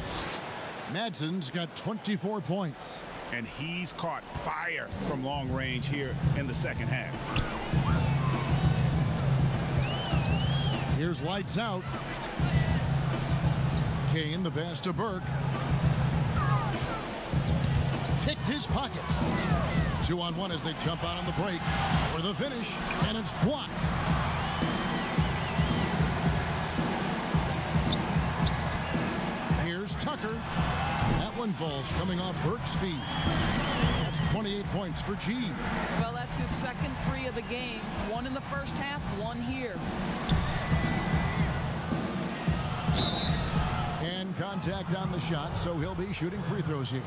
S1: Madsen's got 24 points.
S3: And he's caught fire from long range here in the second half.
S1: Here's Lights Out. Kane, the pass to Burke. Picked his pocket. 2-on-1 as they jump out on the break for the finish, and it's blocked. Here's Tucker. That one falls coming off Burke's feet. That's 28 points for G.
S2: Well, that's his second three of the game. One in the first half, one here.
S1: And contact on the shot, so he'll be shooting free throws here.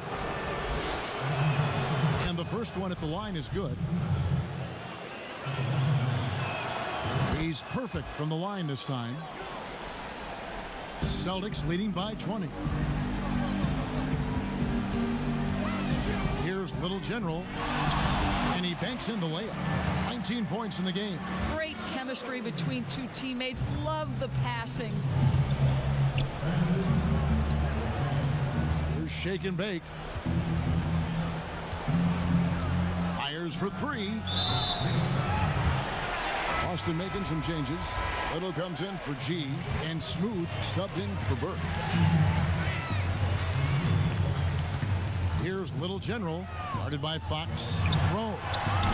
S1: And the first one at the line is good. He's perfect from the line this time. Celtics leading by 20. Here's Little General, and he banks in the layup. 19 points in the game.
S2: Great chemistry between two teammates. Love the passing.
S1: Here's Shake and Bake. Fires for three. Boston making some changes. Little comes in for G, and Smooth subbed in for Burke. Here's Little General, guarded by Fox. Rowe.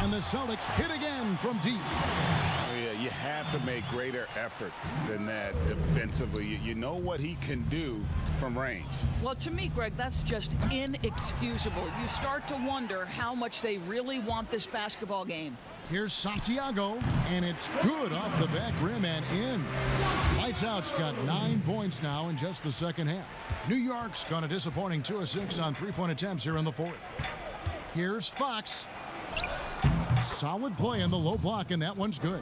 S1: And the Celtics hit again from deep.
S4: Oh, yeah, you have to make greater effort than that defensively. You know what he can do from range.
S2: Well, to me, Greg, that's just inexcusable. You start to wonder how much they really want this basketball game.
S1: Here's Santiago, and it's good off the back rim and in. Lights Out's got 9 points now in just the second half. New York's gone a disappointing 2 of 6 on three-point attempts here in the fourth. Here's Fox. Solid play in the low block, and that one's good.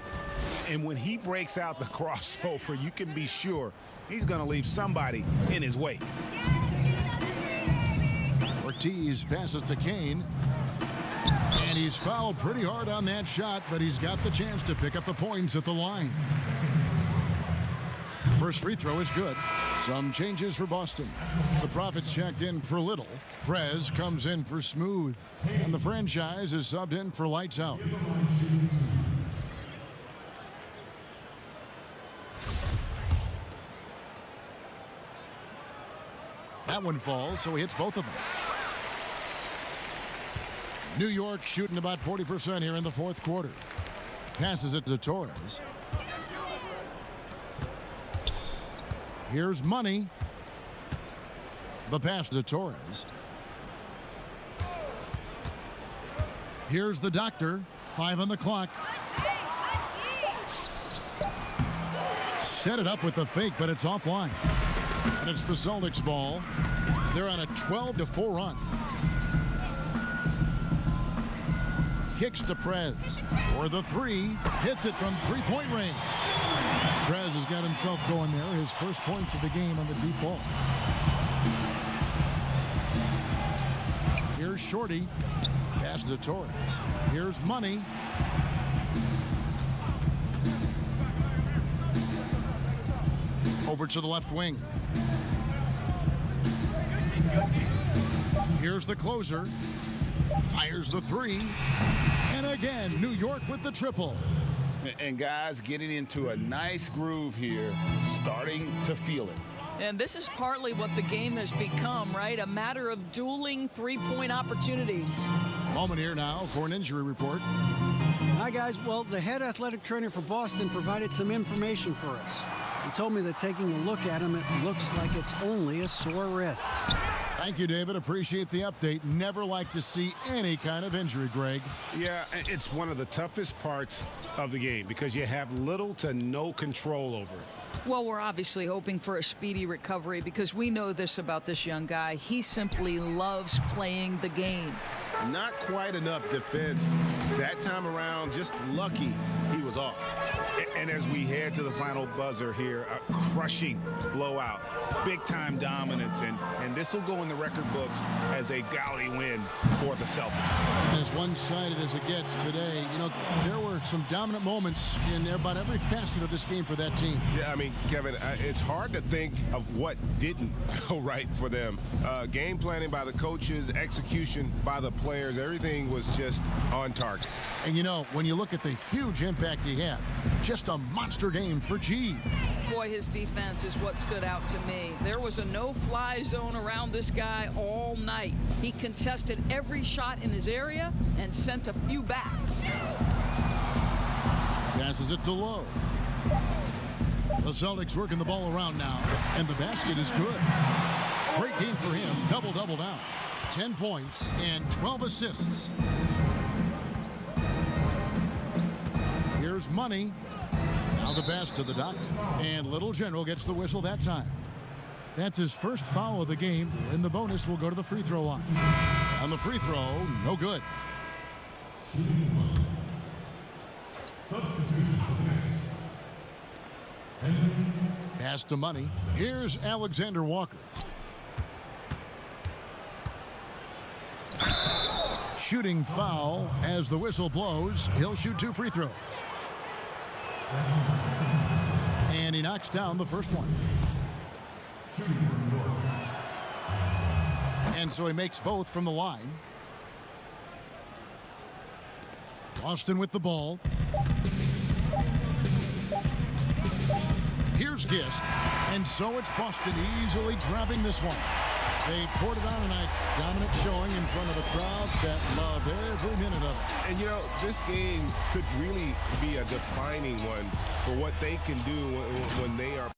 S3: And when he breaks out the crossover, you can be sure he's going to leave somebody in his wake.
S1: Ortiz passes to Kane. And he's fouled pretty hard on that shot, but he's got the chance to pick up the points at the line. First free throw is good. Some changes for Boston. The Profits checked in for Little. Prez comes in for Smooth. And the franchise is subbed in for Lights Out. That one falls, so he hits both of them. New York shooting about 40% here in the fourth quarter. Passes it to Torres. Here's Money. The pass to Torres. Here's the Doctor. 5 on the clock. Set it up with the fake, but it's offline. And it's the Celtics ball. They're on a 12-4 run. Kicks to Prez for the three. Hits it from three-point range. Prez has got himself going there. His first points of the game on the deep ball. Here's Shorty. Pass to Torres. Here's Money. Over to the left wing. Here's the closer. Fires the three. And again, New York with the triple.
S4: And guys getting into a nice groove here, starting to feel it.
S2: And this is partly what the game has become, right? A matter of dueling three-point opportunities.
S1: Moment here now for an injury report.
S7: Hi, guys. Well, the head athletic trainer for Boston provided some information for us. He told me that taking a look at him, it looks like it's only a sore wrist.
S1: Thank you, David. Appreciate the update. Never like to see any kind of injury, Greg.
S3: Yeah, it's one of the toughest parts of the game because you have little to no control over it.
S2: Well, we're obviously hoping for a speedy recovery because we know this about this young guy. He simply loves playing the game.
S3: Not quite enough defense that time around. Just lucky he was off. And as we head to the final buzzer here, a crushing blowout, big-time dominance, and this will go in the record books as a gaudy win for the Celtics.
S1: As one-sided as it gets today, you know, there were some dominant moments in about every facet of this game for that team.
S3: Yeah, I mean, Kevin, it's hard to think of what didn't go right for them. Game planning by the coaches, execution by the players, everything was just on target.
S1: And, you know, when you look at the huge impact he had, just a monster game for G.
S2: Boy, his defense is what stood out to me. There was a no-fly zone around this guy all night. He contested every shot in his area and sent a few back.
S1: Passes it to Lowe. The Celtics working the ball around now, and the basket is good. Great game for him. Double-double now. 10 points and 12 assists. Here's Money. Now the pass to the dot, and Little General gets the whistle that time. That's his first foul of the game, and the bonus will go to the free throw line. On the free throw, no good.
S8: Substitution for the next.
S1: Pass to Money. Here's Alexander Walker. Shooting foul as the whistle blows. He'll shoot 2 free throws. And he knocks down the first one. And so he makes both from the line. Boston with the ball. Here's Gist. And so it's Boston easily dropping this one. They poured it on tonight. Dominant showing in front of a crowd that loved every minute of it.
S3: And, you know, this game could really be a defining one for what they can do when they are